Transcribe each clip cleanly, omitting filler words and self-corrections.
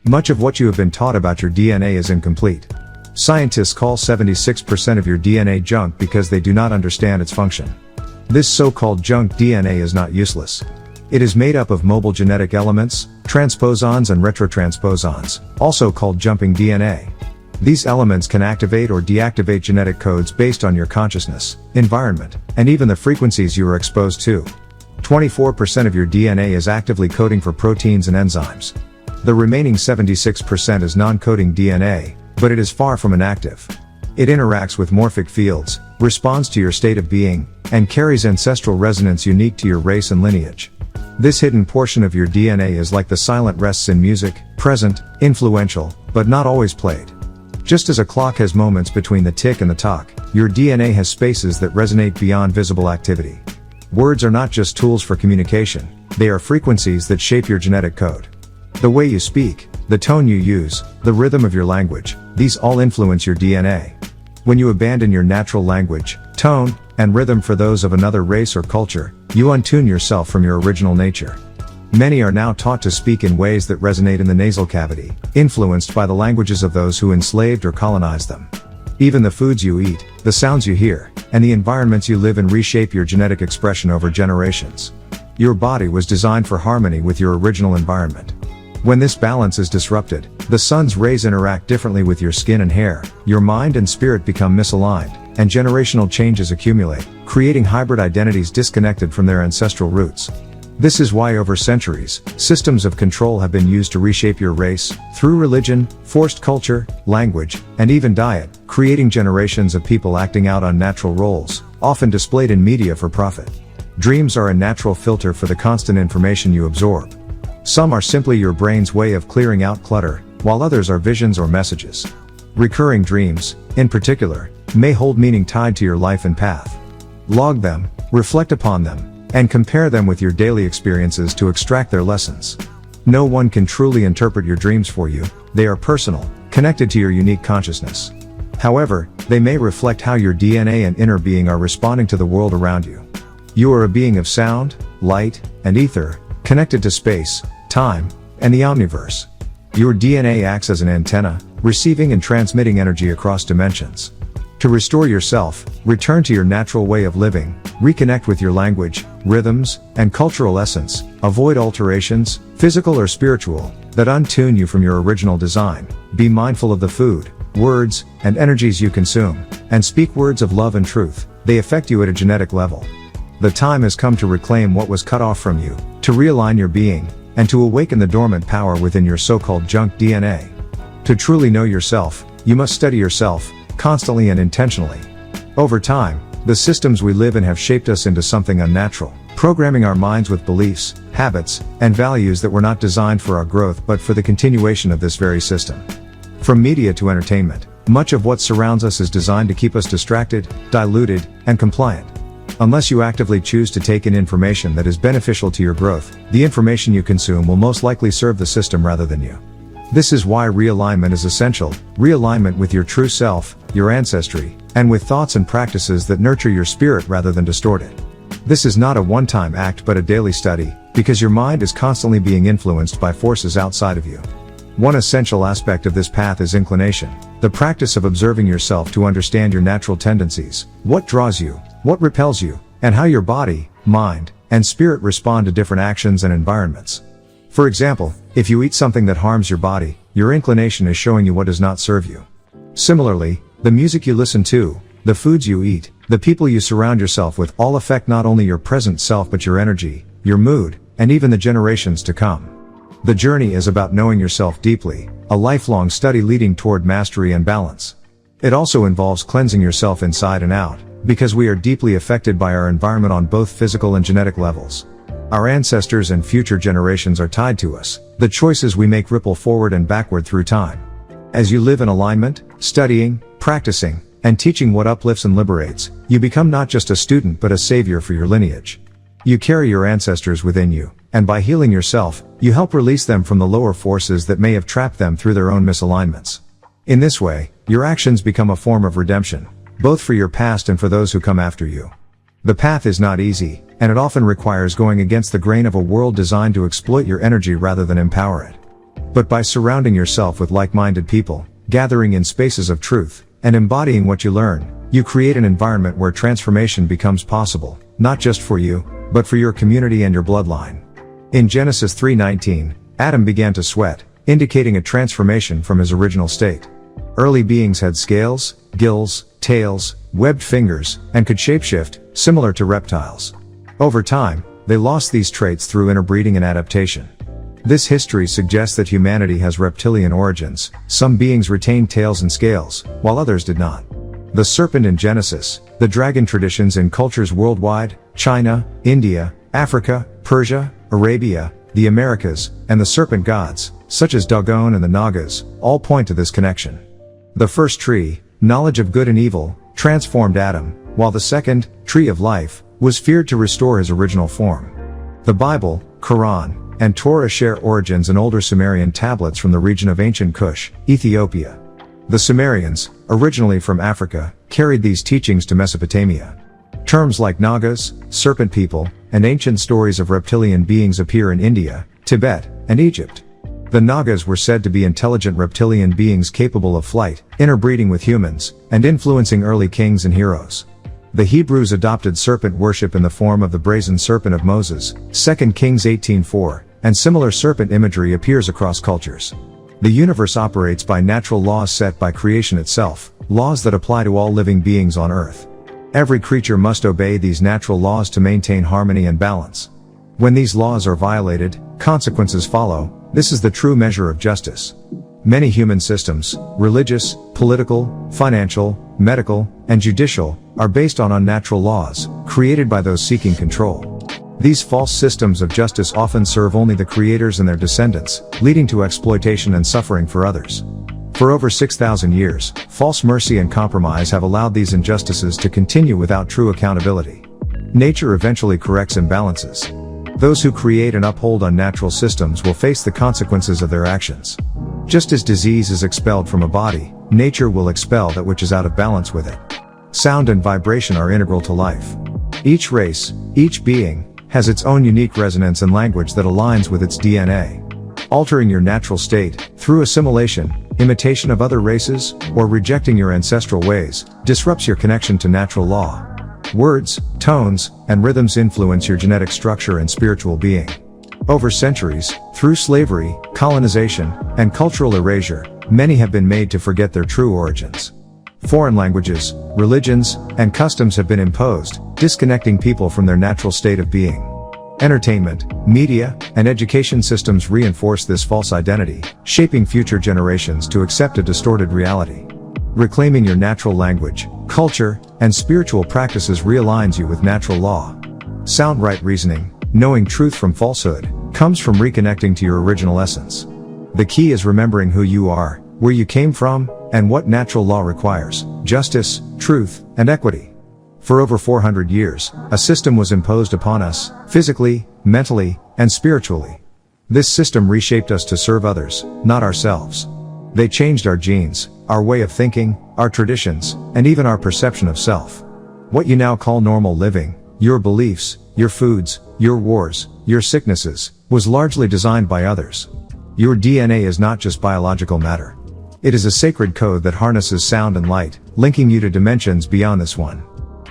Much of what you have been taught about your DNA is incomplete. Scientists call 76% of your DNA junk because they do not understand its function. This so-called junk DNA is not useless. It is made up of mobile genetic elements, transposons and retrotransposons, also called jumping DNA. These elements can activate or deactivate genetic codes based on your consciousness, environment, and even the frequencies you are exposed to. 24% of your DNA is actively coding for proteins and enzymes. The remaining 76% is non-coding DNA, but it is far from inactive. It interacts with morphic fields, responds to your state of being, and carries ancestral resonance unique to your race and lineage. This hidden portion of your DNA is like the silent rests in music, present, influential, but not always played. Just as a clock has moments between the tick and the tock, your DNA has spaces that resonate beyond visible activity. Words are not just tools for communication, they are frequencies that shape your genetic code. The way you speak, the tone you use, the rhythm of your language, these all influence your DNA. When you abandon your natural language, tone, and rhythm for those of another race or culture, you untune yourself from your original nature. Many are now taught to speak in ways that resonate in the nasal cavity, influenced by the languages of those who enslaved or colonized them. Even the foods you eat, the sounds you hear, and the environments you live in reshape your genetic expression over generations. Your body was designed for harmony with your original environment. When this balance is disrupted, the sun's rays interact differently with your skin and hair, your mind and spirit become misaligned, and generational changes accumulate, creating hybrid identities disconnected from their ancestral roots. This is why over centuries, systems of control have been used to reshape your race, through religion, forced culture, language, and even diet, creating generations of people acting out unnatural roles, often displayed in media for profit. Dreams are a natural filter for the constant information you absorb. Some are simply your brain's way of clearing out clutter, while others are visions or messages. Recurring dreams, in particular, may hold meaning tied to your life and path. Log them, reflect upon them, and compare them with your daily experiences to extract their lessons. No one can truly interpret your dreams for you, they are personal, connected to your unique consciousness. However, they may reflect how your DNA and inner being are responding to the world around you. You are a being of sound, light, and ether, connected to space, time, and the omniverse. Your DNA acts as an antenna, receiving and transmitting energy across dimensions. To restore yourself, return to your natural way of living, reconnect with your language, rhythms, and cultural essence, avoid alterations, physical or spiritual, that untune you from your original design, be mindful of the food, words, and energies you consume, and speak words of love and truth, they affect you at a genetic level. The time has come to reclaim what was cut off from you, to realign your being, and to awaken the dormant power within your so-called junk DNA. To truly know yourself, you must study yourself, constantly and intentionally. Over time, the systems we live in have shaped us into something unnatural, programming our minds with beliefs, habits, and values that were not designed for our growth but for the continuation of this very system. From media to entertainment, much of what surrounds us is designed to keep us distracted, diluted, and compliant. Unless you actively choose to take in information that is beneficial to your growth, the information you consume will most likely serve the system rather than you. This is why realignment is essential, realignment with your true self, your ancestry, and with thoughts and practices that nurture your spirit rather than distort it. This is not a one-time act but a daily study, because your mind is constantly being influenced by forces outside of you. One essential aspect of this path is inclination, the practice of observing yourself to understand your natural tendencies, what draws you, what repels you, and how your body, mind, and spirit respond to different actions and environments. For example, if you eat something that harms your body, your inclination is showing you what does not serve you. Similarly, the music you listen to, the foods you eat, the people you surround yourself with all affect not only your present self but your energy, your mood, and even the generations to come. The journey is about knowing yourself deeply, a lifelong study leading toward mastery and balance. It also involves cleansing yourself inside and out, because we are deeply affected by our environment on both physical and genetic levels. Our ancestors and future generations are tied to us. The choices we make ripple forward and backward through time. As you live in alignment, studying, practicing, and teaching what uplifts and liberates, you become not just a student but a savior for your lineage. You carry your ancestors within you, and by healing yourself, you help release them from the lower forces that may have trapped them through their own misalignments. In this way, your actions become a form of redemption, both for your past and for those who come after you. The path is not easy, and it often requires going against the grain of a world designed to exploit your energy rather than empower it. but by surrounding yourself with like-minded people, gathering in spaces of truth, and embodying what you learn, you create an environment where transformation becomes possible, not just for you, but for your community and your bloodline. In Genesis 3:19, Adam began to sweat, indicating a transformation from his original state. Early beings had scales, gills, tails, webbed fingers, and could shapeshift, similar to reptiles. Over time, they lost these traits through interbreeding and adaptation. This history suggests that humanity has reptilian origins. Some beings retained tails and scales, while others did not. The serpent in Genesis, the dragon traditions in cultures worldwide, China, India, Africa, Persia, Arabia, the Americas, and the serpent gods, such as Dagon and the Nagas, all point to this connection. The first tree, knowledge of good and evil, transformed Adam, while the second, tree of life, was feared to restore his original form. The Bible, Quran, and Torah share origins in older Sumerian tablets from the region of ancient Kush, Ethiopia. The Sumerians, originally from Africa, carried these teachings to Mesopotamia. Terms like Nagas, serpent people, and ancient stories of reptilian beings appear in India, Tibet, and Egypt. The Nagas were said to be intelligent reptilian beings capable of flight, interbreeding with humans, and influencing early kings and heroes. The Hebrews adopted serpent worship in the form of the brazen serpent of Moses, 2 Kings 18:4, and similar serpent imagery appears across cultures. The universe operates by natural laws set by creation itself, laws that apply to all living beings on Earth. Every creature must obey these natural laws to maintain harmony and balance. When these laws are violated, consequences follow. This is the true measure of justice. Many human systems, religious, political, financial, medical, and judicial, are based on unnatural laws, created by those seeking control. These false systems of justice often serve only the creators and their descendants, leading to exploitation and suffering for others. For over 6,000 years, false mercy and compromise have allowed these injustices to continue without true accountability. Nature eventually corrects imbalances. Those who create and uphold unnatural systems will face the consequences of their actions. Just as disease is expelled from a body, nature will expel that which is out of balance with it. Sound and vibration are integral to life. Each race, each being, has its own unique resonance and language that aligns with its DNA. Altering your natural state, through assimilation, imitation of other races, or rejecting your ancestral ways, disrupts your connection to natural law. Words, tones, and rhythms influence your genetic structure and spiritual being. Over centuries, through slavery, colonization, and cultural erasure, many have been made to forget their true origins. Foreign languages, religions, and customs have been imposed, disconnecting people from their natural state of being. Entertainment, media, and education systems reinforce this false identity, shaping future generations to accept a distorted reality. Reclaiming your natural language, culture, and spiritual practices realigns you with natural law. Sound right reasoning, knowing truth from falsehood, comes from reconnecting to your original essence. The key is remembering who you are, where you came from, and what natural law requires: justice, truth, and equity. For over 400 years, a system was imposed upon us, physically, mentally, and spiritually. This system reshaped us to serve others, not ourselves. They changed our genes, our way of thinking, our traditions, and even our perception of self. What you now call normal living, your beliefs, your foods, your wars, your sicknesses, was largely designed by others. Your DNA is not just biological matter. It is a sacred code that harnesses sound and light, linking you to dimensions beyond this one.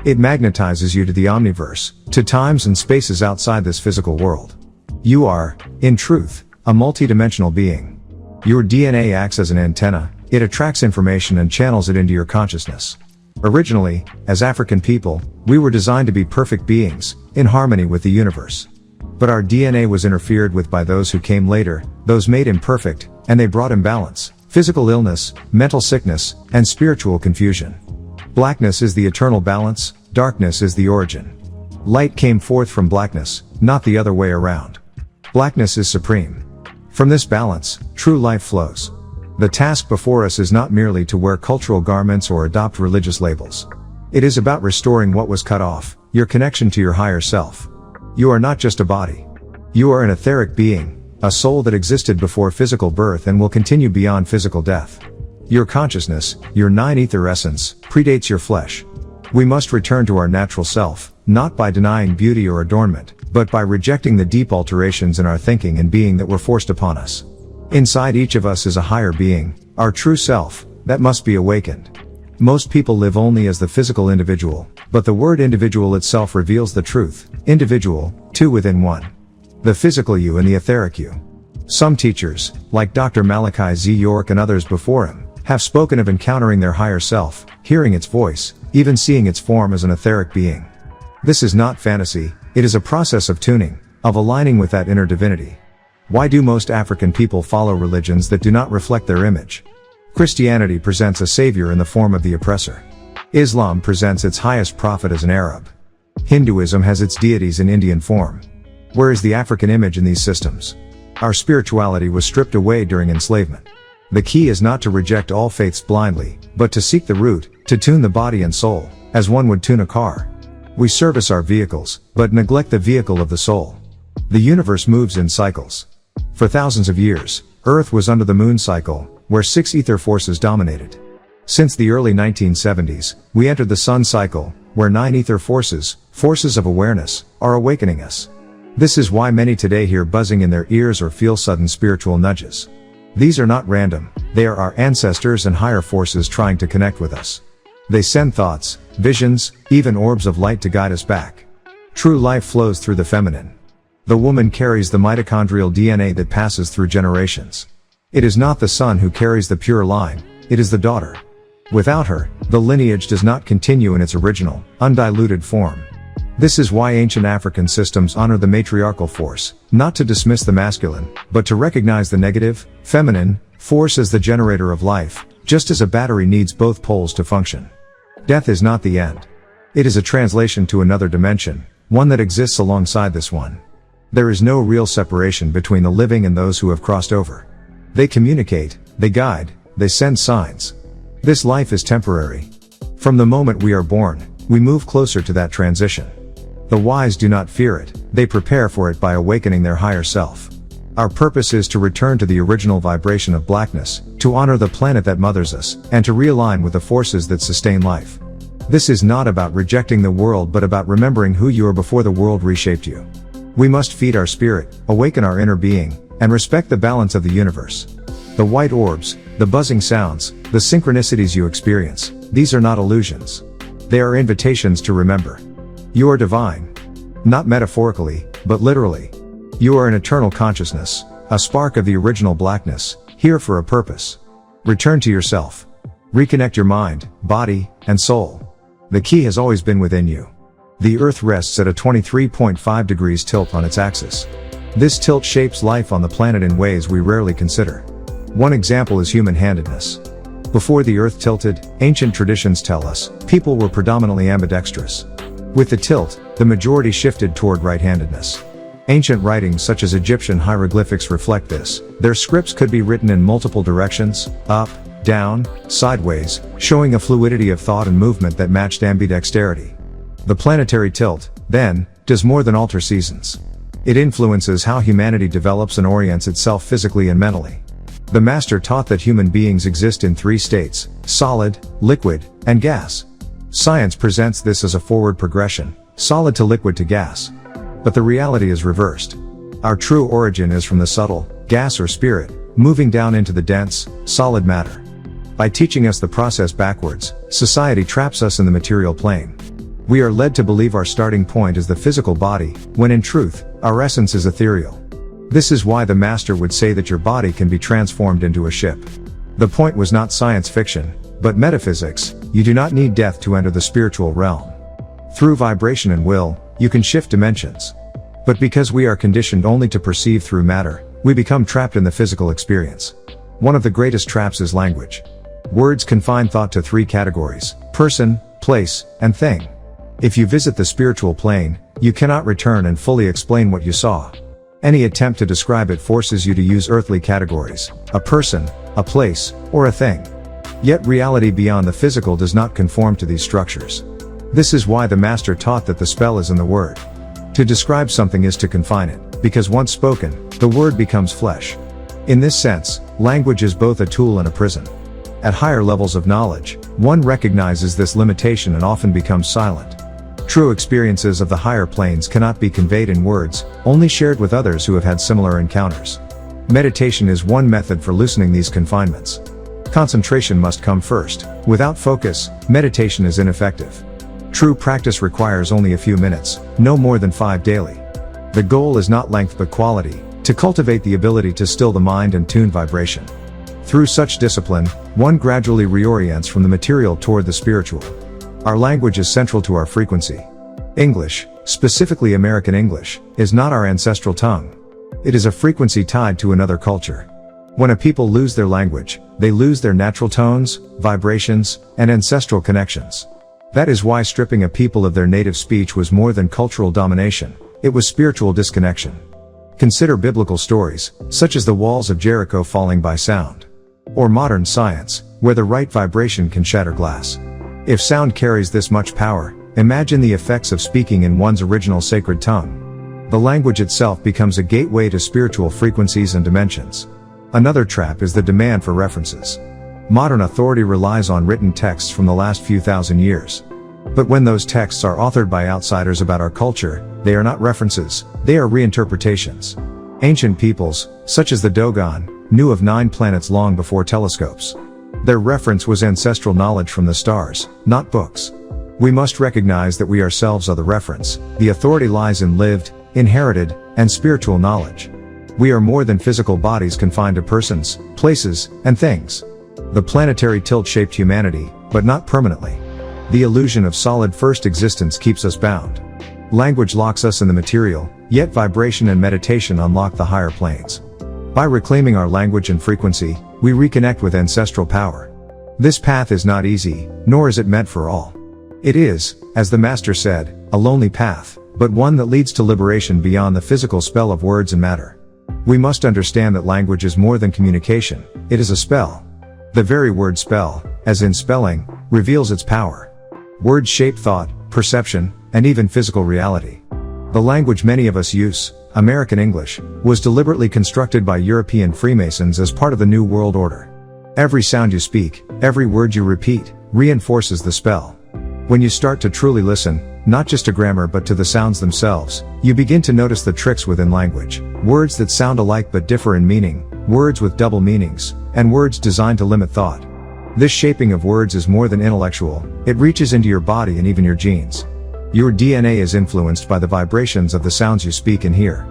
It magnetizes you to the omniverse, to times and spaces outside this physical world. You are, in truth, a multidimensional being. Your DNA acts as an antenna. It attracts information and channels it into your consciousness. Originally, as African people, we were designed to be perfect beings, in harmony with the universe. But our DNA was interfered with by those who came later, those made imperfect, and they brought imbalance, physical illness, mental sickness, and spiritual confusion. Blackness is the eternal balance, darkness is the origin. Light came forth from blackness, not the other way around. Blackness is supreme. From this balance, true life flows. The task before us is not merely to wear cultural garments or adopt religious labels. It is about restoring what was cut off, your connection to your higher self. You are not just a body. You are an etheric being, a soul that existed before physical birth and will continue beyond physical death. Your consciousness, your nine ether essence, predates your flesh. We must return to our natural self, not by denying beauty or adornment, but by rejecting the deep alterations in our thinking and being that were forced upon us. Inside each of us is a higher being, our true self, that must be awakened. Most people live only as the physical individual, but the word individual itself reveals the truth. Individual, two within one. The physical you and the etheric you. Some teachers, like Dr. Malachi Z. York and others before him, have spoken of encountering their higher self, hearing its voice, even seeing its form as an etheric being. This is not fantasy, it is a process of tuning, of aligning with that inner divinity. Why do most African people follow religions that do not reflect their image? Christianity presents a savior in the form of the oppressor. Islam presents its highest prophet as an Arab. Hinduism has its deities in Indian form. Where is the African image in these systems? Our spirituality was stripped away during enslavement. The key is not to reject all faiths blindly, but to seek the root, to tune the body and soul, as one would tune a car. We service our vehicles, but neglect the vehicle of the soul. The universe moves in cycles. For thousands of years, Earth was under the moon cycle, where 6 ether forces dominated. Since the early 1970s, we entered the sun cycle, where 9 ether forces, forces of awareness, are awakening us. This is why many today hear buzzing in their ears or feel sudden spiritual nudges. These are not random, they are our ancestors and higher forces trying to connect with us. They send thoughts, visions, even orbs of light to guide us back. True life flows through the feminine. The woman carries the mitochondrial DNA that passes through generations. It is not the son who carries the pure line, it is the daughter. Without her, the lineage does not continue in its original, undiluted form. This is why ancient African systems honor the matriarchal force, not to dismiss the masculine, but to recognize the negative, feminine, force as the generator of life, just as a battery needs both poles to function. Death is not the end. It is a translation to another dimension, one that exists alongside this one. There is no real separation between the living and those who have crossed over. They communicate, they guide, they send signs. This life is temporary. From the moment we are born, we move closer to that transition. The wise do not fear it, they prepare for it by awakening their higher self. Our purpose is to return to the original vibration of blackness, to honor the planet that mothers us, and to realign with the forces that sustain life. This is not about rejecting the world but about remembering who you are before the world reshaped you. We must feed our spirit, awaken our inner being, and respect the balance of the universe. The white orbs, the buzzing sounds, the synchronicities you experience, these are not illusions. They are invitations to remember. You are divine. Not metaphorically, but literally. You are an eternal consciousness, a spark of the original blackness, here for a purpose. Return to yourself. Reconnect your mind, body, and soul. The key has always been within you. The Earth rests at a 23.5 degrees tilt on its axis. This tilt shapes life on the planet in ways we rarely consider. One example is human-handedness. Before the Earth tilted, ancient traditions tell us, people were predominantly ambidextrous. With the tilt, the majority shifted toward right-handedness. Ancient writings such as Egyptian hieroglyphics reflect this. Their scripts could be written in multiple directions, up, down, sideways, showing a fluidity of thought and movement that matched ambidexterity. The planetary tilt, then, does more than alter seasons. It influences how humanity develops and orients itself physically and mentally. The master taught that human beings exist in 3 states: solid, liquid, and gas. Science presents this as a forward progression, solid to liquid to gas. But the reality is reversed. Our true origin is from the subtle, gas or spirit, moving down into the dense, solid matter. By teaching us the process backwards, society traps us in the material plane. We are led to believe our starting point is the physical body, when in truth, our essence is ethereal. This is why the master would say that your body can be transformed into a ship. The point was not science fiction, but metaphysics. You do not need death to enter the spiritual realm. Through vibration and will, you can shift dimensions. But because we are conditioned only to perceive through matter, we become trapped in the physical experience. One of the greatest traps is language. Words confine thought to 3 categories: person, place, and thing. If you visit the spiritual plane, you cannot return and fully explain what you saw. Any attempt to describe it forces you to use earthly categories: a person, a place, or a thing. Yet reality beyond the physical does not conform to these structures. This is why the master taught that the spell is in the word. To describe something is to confine it, because once spoken, the word becomes flesh. In this sense, language is both a tool and a prison. At higher levels of knowledge, one recognizes this limitation and often becomes silent. True experiences of the higher planes cannot be conveyed in words, only shared with others who have had similar encounters. Meditation is one method for loosening these confinements. Concentration must come first. Without focus, meditation is ineffective. True practice requires only a few minutes, no more than 5 daily. The goal is not length but quality, to cultivate the ability to still the mind and tune vibration. Through such discipline, one gradually reorients from the material toward the spiritual. Our language is central to our frequency. English, specifically American English, is not our ancestral tongue. It is a frequency tied to another culture. When a people lose their language, they lose their natural tones, vibrations, and ancestral connections. That is why stripping a people of their native speech was more than cultural domination, it was spiritual disconnection. Consider biblical stories, such as the walls of Jericho falling by sound. Or modern science, where the right vibration can shatter glass. If sound carries this much power, imagine the effects of speaking in one's original sacred tongue. The language itself becomes a gateway to spiritual frequencies and dimensions. Another trap is the demand for references. Modern authority relies on written texts from the last few thousand years. But when those texts are authored by outsiders about our culture, they are not references, they are reinterpretations. Ancient peoples, such as the Dogon, knew of 9 planets long before telescopes. Their reference was ancestral knowledge from the stars, not books. We must recognize that we ourselves are the reference. The authority lies in lived, inherited, and spiritual knowledge. We are more than physical bodies confined to persons, places, and things. The planetary tilt shaped humanity, but not permanently. The illusion of solid first existence keeps us bound. Language locks us in the material, yet vibration and meditation unlock the higher planes. By reclaiming our language and frequency, we reconnect with ancestral power. This path is not easy, nor is it meant for all. It is, as the Master said, a lonely path, but one that leads to liberation beyond the physical spell of words and matter. We must understand that language is more than communication, it is a spell. The very word spell, as in spelling, reveals its power. Words shape thought, perception, and even physical reality. The language many of us use, American English, was deliberately constructed by European Freemasons as part of the New World Order. Every sound you speak, every word you repeat, reinforces the spell. When you start to truly listen, not just to grammar but to the sounds themselves, you begin to notice the tricks within language, words that sound alike but differ in meaning, words with double meanings, and words designed to limit thought. This shaping of words is more than intellectual, it reaches into your body and even your genes. Your DNA is influenced by the vibrations of the sounds you speak and hear.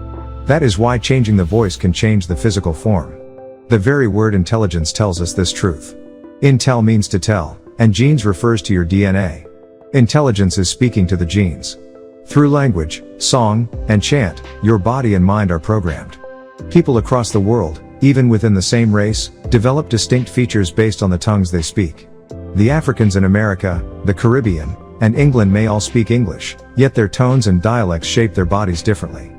That is why changing the voice can change the physical form. The very word intelligence tells us this truth. Intel means to tell, and genes refers to your DNA. Intelligence is speaking to the genes. Through language, song, and chant, your body and mind are programmed. People across the world, even within the same race, develop distinct features based on the tongues they speak. The Africans in America, the Caribbean, and England may all speak English, yet their tones and dialects shape their bodies differently.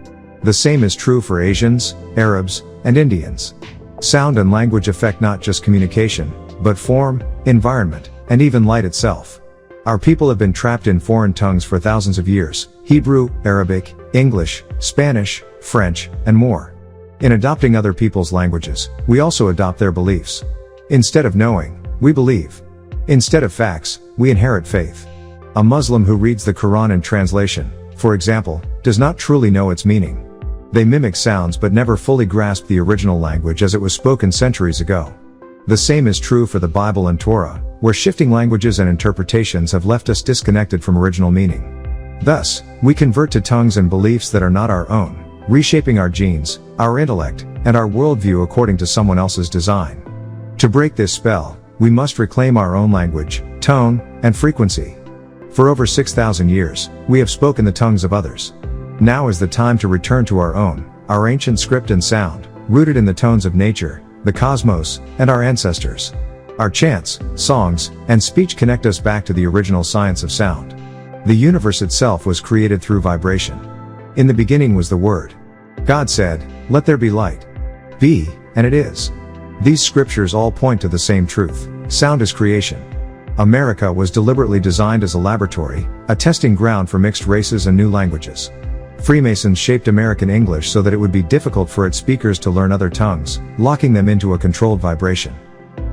The same is true for Asians, Arabs, and Indians. Sound and language affect not just communication, but form, environment, and even light itself. Our people have been trapped in foreign tongues for thousands of years: Hebrew, Arabic, English, Spanish, French, and more. In adopting other people's languages, we also adopt their beliefs. Instead of knowing, we believe. Instead of facts, we inherit faith. A Muslim who reads the Quran in translation, for example, does not truly know its meaning. They mimic sounds but never fully grasp the original language as it was spoken centuries ago. The same is true for the Bible and Torah, where shifting languages and interpretations have left us disconnected from original meaning. Thus, we convert to tongues and beliefs that are not our own, reshaping our genes, our intellect, and our worldview according to someone else's design. To break this spell, we must reclaim our own language, tone, and frequency. For over 6,000 years, we have spoken the tongues of others. Now is the time to return to our own, our ancient script and sound, rooted in the tones of nature, the cosmos, and our ancestors. Our chants, songs, and speech connect us back to the original science of sound. The universe itself was created through vibration. In the beginning was the Word. God said, "Let there be light." Be, and it is. These scriptures all point to the same truth: sound is creation. America was deliberately designed as a laboratory, a testing ground for mixed races and new languages. Freemasons shaped American English so that it would be difficult for its speakers to learn other tongues, locking them into a controlled vibration.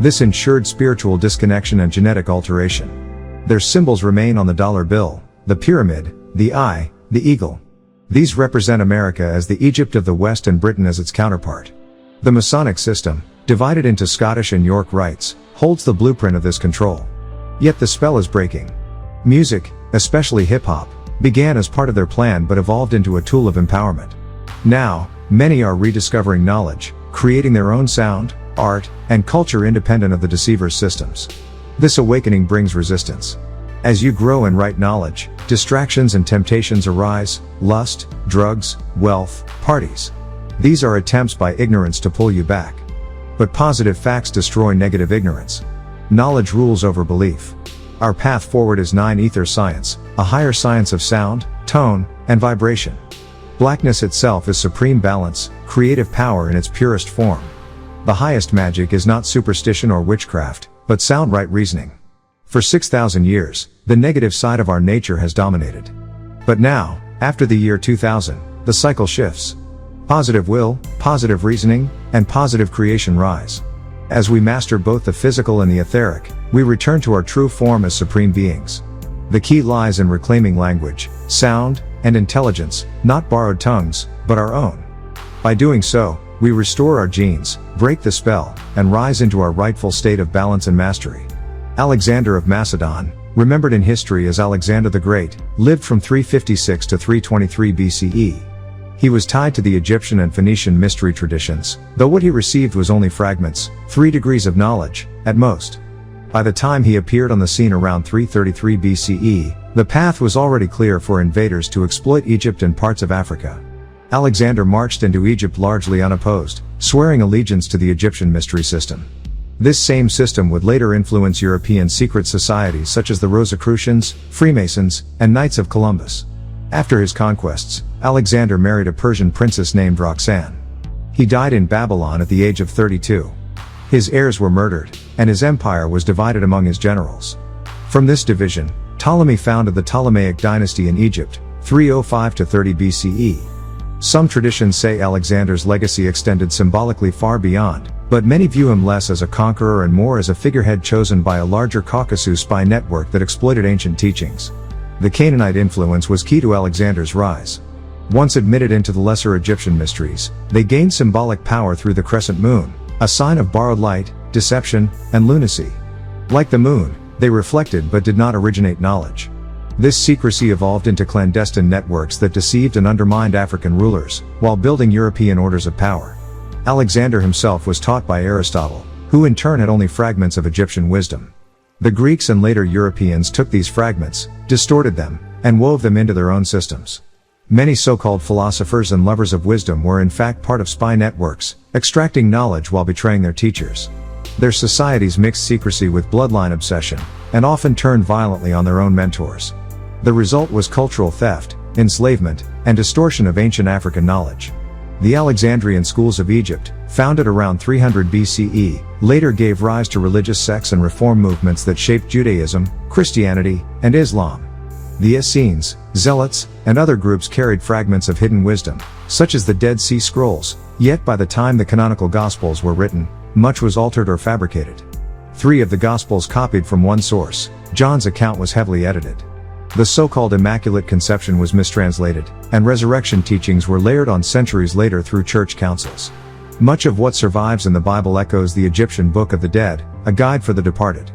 This ensured spiritual disconnection and genetic alteration. Their symbols remain on the dollar bill: the pyramid, the eye, the eagle. These represent America as the Egypt of the West and Britain as its counterpart. The Masonic system, divided into Scottish and York rites, holds the blueprint of this control. Yet the spell is breaking. Music, especially hip-hop, began as part of their plan but evolved into a tool of empowerment. Now, many are rediscovering knowledge, creating their own sound, art, and culture independent of the deceiver's systems. This awakening brings resistance. As you grow in right knowledge, distractions and temptations arise: lust, drugs, wealth, parties. These are attempts by ignorance to pull you back. But positive facts destroy negative ignorance. Knowledge rules over belief. Our path forward is 9 ether science, a higher science of sound, tone, and vibration. Blackness itself is supreme balance, creative power in its purest form. The highest magic is not superstition or witchcraft, but sound right reasoning. For 6,000 years, the negative side of our nature has dominated. But now, after the year 2000, the cycle shifts. Positive will, positive reasoning, and positive creation rise. As we master both the physical and the etheric, we return to our true form as supreme beings. The key lies in reclaiming language, sound, and intelligence, not borrowed tongues, but our own. By doing so, we restore our genes, break the spell, and rise into our rightful state of balance and mastery. Alexander of Macedon, remembered in history as Alexander the Great, lived from 356 to 323 BCE. He was tied to the Egyptian and Phoenician mystery traditions, though what he received was only fragments, 3 degrees of knowledge, at most. By the time he appeared on the scene around 333 BCE, the path was already clear for invaders to exploit Egypt and parts of Africa. Alexander marched into Egypt largely unopposed, swearing allegiance to the Egyptian mystery system. This same system would later influence European secret societies such as the Rosicrucians, Freemasons, and Knights of Columbus. After his conquests, Alexander married a Persian princess named Roxanne. He died in Babylon at the age of 32. His heirs were murdered, and his empire was divided among his generals. From this division, Ptolemy founded the Ptolemaic dynasty in Egypt, 305 to 30 BCE. Some traditions say Alexander's legacy extended symbolically far beyond, but many view him less as a conqueror and more as a figurehead chosen by a larger Caucasus spy network that exploited ancient teachings. The Canaanite influence was key to Alexander's rise. Once admitted into the lesser Egyptian mysteries, they gained symbolic power through the crescent moon, a sign of borrowed light, deception, and lunacy. Like the moon, they reflected but did not originate knowledge. This secrecy evolved into clandestine networks that deceived and undermined African rulers, while building European orders of power. Alexander himself was taught by Aristotle, who in turn had only fragments of Egyptian wisdom. The Greeks and later Europeans took these fragments, distorted them, and wove them into their own systems. Many so-called philosophers and lovers of wisdom were in fact part of spy networks, extracting knowledge while betraying their teachers. Their societies mixed secrecy with bloodline obsession, and often turned violently on their own mentors. The result was cultural theft, enslavement, and distortion of ancient African knowledge. The Alexandrian schools of Egypt, founded around 300 BCE, later gave rise to religious sects and reform movements that shaped Judaism, Christianity, and Islam. The Essenes, Zealots, and other groups carried fragments of hidden wisdom, such as the Dead Sea Scrolls, yet by the time the canonical Gospels were written, much was altered or fabricated. 3 of the Gospels copied from one source. John's account was heavily edited. The so-called Immaculate Conception was mistranslated, and resurrection teachings were layered on centuries later through church councils. Much of what survives in the Bible echoes the Egyptian Book of the Dead, a guide for the departed.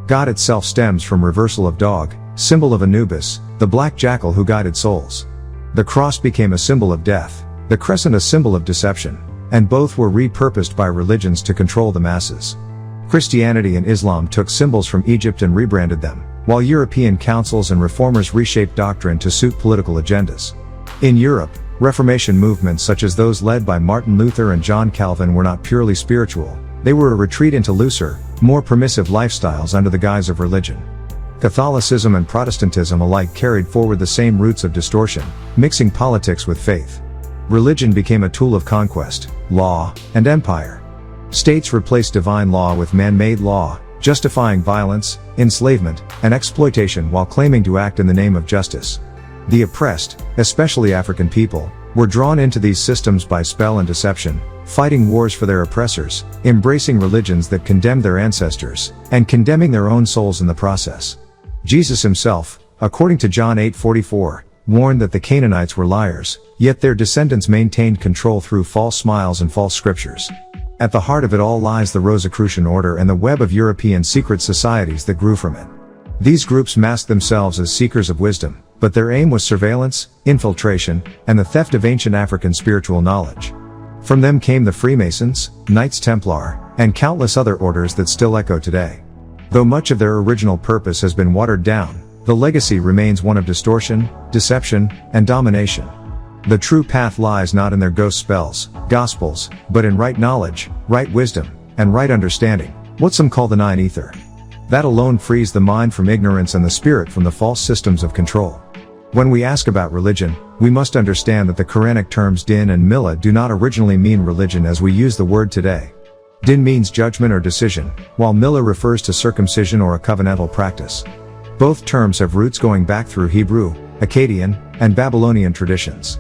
God itself stems from reversal of dog, symbol of Anubis, the black jackal who guided souls. The cross became a symbol of death, the crescent a symbol of deception, and both were repurposed by religions to control the masses. Christianity and Islam took symbols from Egypt and rebranded them, while European councils and reformers reshaped doctrine to suit political agendas. In Europe, Reformation movements such as those led by Martin Luther and John Calvin were not purely spiritual, they were a retreat into looser, more permissive lifestyles under the guise of religion. Catholicism and Protestantism alike carried forward the same roots of distortion, mixing politics with faith. Religion became a tool of conquest, law, and empire. States replaced divine law with man-made law, justifying violence, enslavement, and exploitation while claiming to act in the name of justice. The oppressed, especially African people, were drawn into these systems by spell and deception, fighting wars for their oppressors, embracing religions that condemned their ancestors, and condemning their own souls in the process. Jesus himself, according to John 8:44, warned that the Canaanites were liars, yet their descendants maintained control through false smiles and false scriptures. At the heart of it all lies the Rosicrucian order and the web of European secret societies that grew from it. These groups masked themselves as seekers of wisdom, but their aim was surveillance, infiltration, and the theft of ancient African spiritual knowledge. From them came the Freemasons, Knights Templar, and countless other orders that still echo today. Though much of their original purpose has been watered down, the legacy remains one of distortion, deception, and domination. The true path lies not in their ghost spells, gospels, but in right knowledge, right wisdom, and right understanding, what some call the nine ether. That alone frees the mind from ignorance and the spirit from the false systems of control. When we ask about religion, we must understand that the Quranic terms din and millah do not originally mean religion as we use the word today. Din means judgment or decision, while millah refers to circumcision or a covenantal practice. Both terms have roots going back through Hebrew, Akkadian, and Babylonian traditions.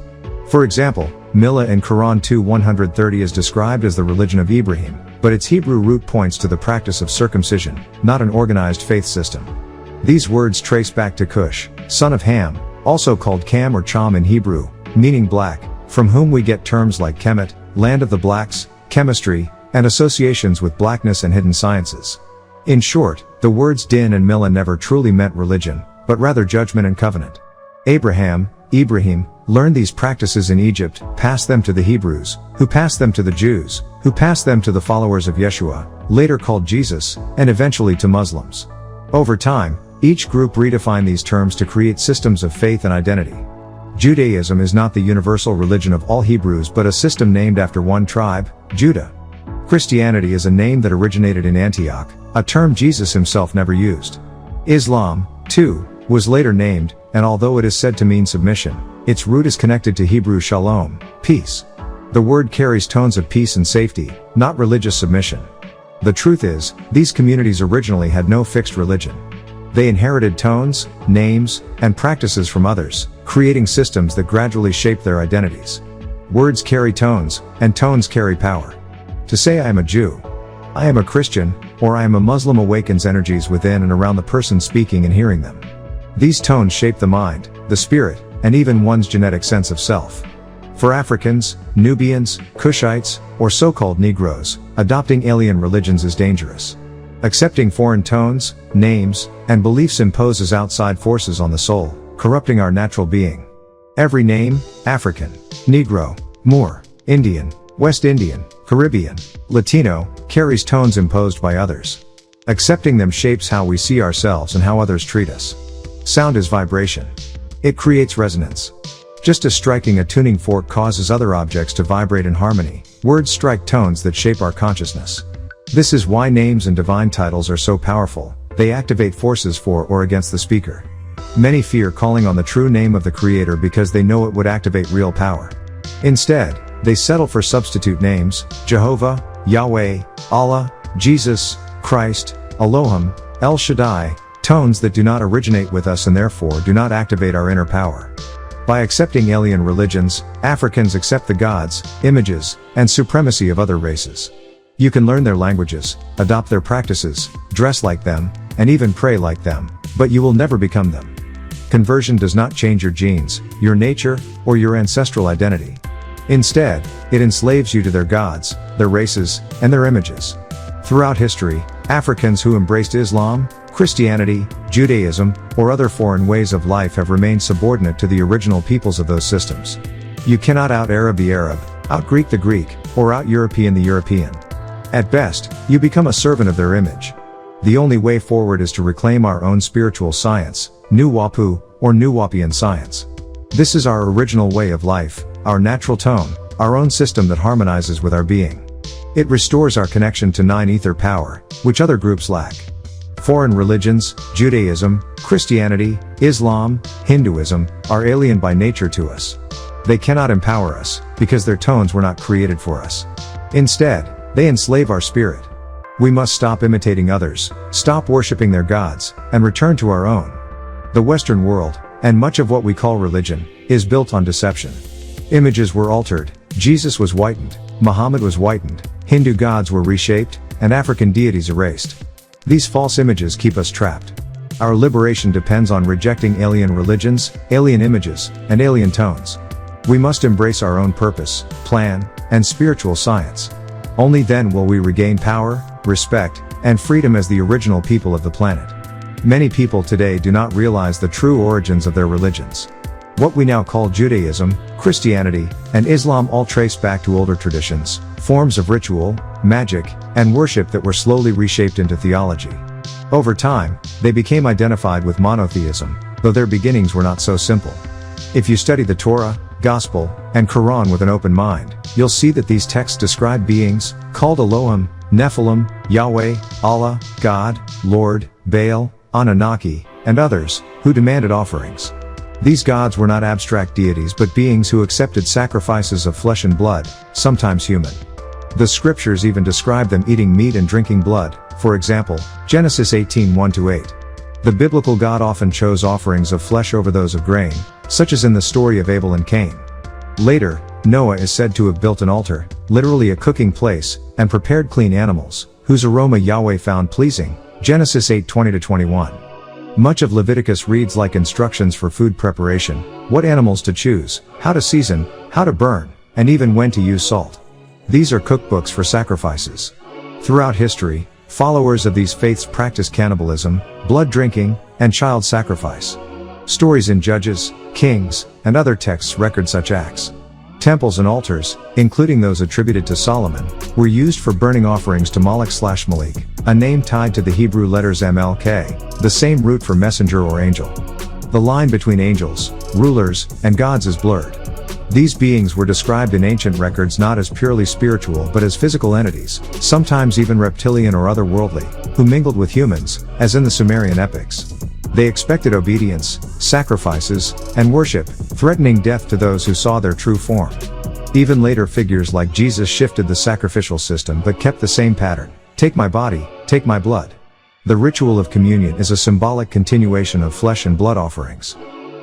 For example, millah in Quran 2:130 is described as the religion of Ibrahim, but its Hebrew root points to the practice of circumcision, not an organized faith system. These words trace back to Cush, son of Ham, also called Cam or Cham in Hebrew, meaning black, from whom we get terms like Kemet, land of the blacks, chemistry, and associations with blackness and hidden sciences. In short, the words din and millah never truly meant religion, but rather judgment and covenant. Ibrahim, learned these practices in Egypt, passed them to the Hebrews, who passed them to the Jews, who passed them to the followers of Yeshua, later called Jesus, and eventually to Muslims. Over time, each group redefined these terms to create systems of faith and identity. Judaism is not the universal religion of all Hebrews but a system named after one tribe, Judah. Christianity is a name that originated in Antioch, a term Jesus himself never used. Islam, too, was later named, and although it is said to mean submission, its root is connected to Hebrew shalom, peace. The word carries tones of peace and safety, not religious submission. The truth is, these communities originally had no fixed religion. They inherited tones, names, and practices from others, creating systems that gradually shaped their identities. Words carry tones, and tones carry power. To say I am a Jew, I am a Christian, or I am a Muslim awakens energies within and around the person speaking and hearing them. These tones shape the mind, the spirit, and even one's genetic sense of self. For Africans, Nubians, Cushites, or so-called Negroes, adopting alien religions is dangerous. Accepting foreign tones, names, and beliefs imposes outside forces on the soul, corrupting our natural being. Every name, African, Negro, Moor, Indian, West Indian, Caribbean, Latino, carries tones imposed by others. Accepting them shapes how we see ourselves and how others treat us. Sound is vibration. It creates resonance. Just as striking a tuning fork causes other objects to vibrate in harmony, words strike tones that shape our consciousness. This is why names and divine titles are so powerful. They activate forces for or against the speaker. Many fear calling on the true name of the Creator because they know it would activate real power. Instead, they settle for substitute names, Jehovah, Yahweh, Allah, Jesus, Christ, Elohim, El Shaddai, tones that do not originate with us and therefore do not activate our inner power. By accepting alien religions, Africans accept the gods, images, and supremacy of other races. You can learn their languages, adopt their practices, dress like them, and even pray like them, but you will never become them. Conversion does not change your genes, your nature, or your ancestral identity. Instead, it enslaves you to their gods, their races, and their images. Throughout history, Africans who embraced Islam, Christianity, Judaism, or other foreign ways of life have remained subordinate to the original peoples of those systems. You cannot out-Arab the Arab, out-Greek the Greek, or out-European the European. At best, you become a servant of their image. The only way forward is to reclaim our own spiritual science, NWPU, or NWPian science. This is our original way of life, our natural tone, our own system that harmonizes with our being. It restores our connection to nine ether power, which other groups lack. Foreign religions, Judaism, Christianity, Islam, Hinduism, are alien by nature to us. They cannot empower us, because their tones were not created for us. Instead, they enslave our spirit. We must stop imitating others, stop worshiping their gods, and return to our own. The Western world, and much of what we call religion, is built on deception. Images were altered, Jesus was whitened, Muhammad was whitened, Hindu gods were reshaped, and African deities erased. These false images keep us trapped. Our liberation depends on rejecting alien religions, alien images, and alien tones. We must embrace our own purpose, plan, and spiritual science. Only then will we regain power, respect, and freedom as the original people of the planet. Many people today do not realize the true origins of their religions. What we now call Judaism, Christianity, and Islam all trace back to older traditions, forms of ritual, magic, and worship that were slowly reshaped into theology. Over time, they became identified with monotheism, though their beginnings were not so simple. If you study the Torah, Gospel, and Quran with an open mind, you'll see that these texts describe beings, called Elohim, Nephilim, Yahweh, Allah, God, Lord, Baal, Anunnaki, and others, who demanded offerings. These gods were not abstract deities but beings who accepted sacrifices of flesh and blood, sometimes human. The scriptures even describe them eating meat and drinking blood, for example, Genesis 18:1-8. The biblical God often chose offerings of flesh over those of grain, such as in the story of Abel and Cain. Later, Noah is said to have built an altar, literally a cooking place, and prepared clean animals, whose aroma Yahweh found pleasing, Genesis 8:20-21. Much of Leviticus reads like instructions for food preparation, what animals to choose, how to season, how to burn, and even when to use salt. These are cookbooks for sacrifices. Throughout history, followers of these faiths practiced cannibalism, blood drinking, and child sacrifice. Stories in Judges, Kings, and other texts record such acts. Temples and altars, including those attributed to Solomon, were used for burning offerings to Moloch/Malik, a name tied to the Hebrew letters MLK, the same root for messenger or angel. The line between angels, rulers, and gods is blurred. These beings were described in ancient records not as purely spiritual but as physical entities, sometimes even reptilian or otherworldly, who mingled with humans, as in the Sumerian epics. They expected obedience, sacrifices, and worship, threatening death to those who saw their true form. Even later figures like Jesus shifted the sacrificial system but kept the same pattern: take my body, take my blood. The ritual of communion is a symbolic continuation of flesh and blood offerings.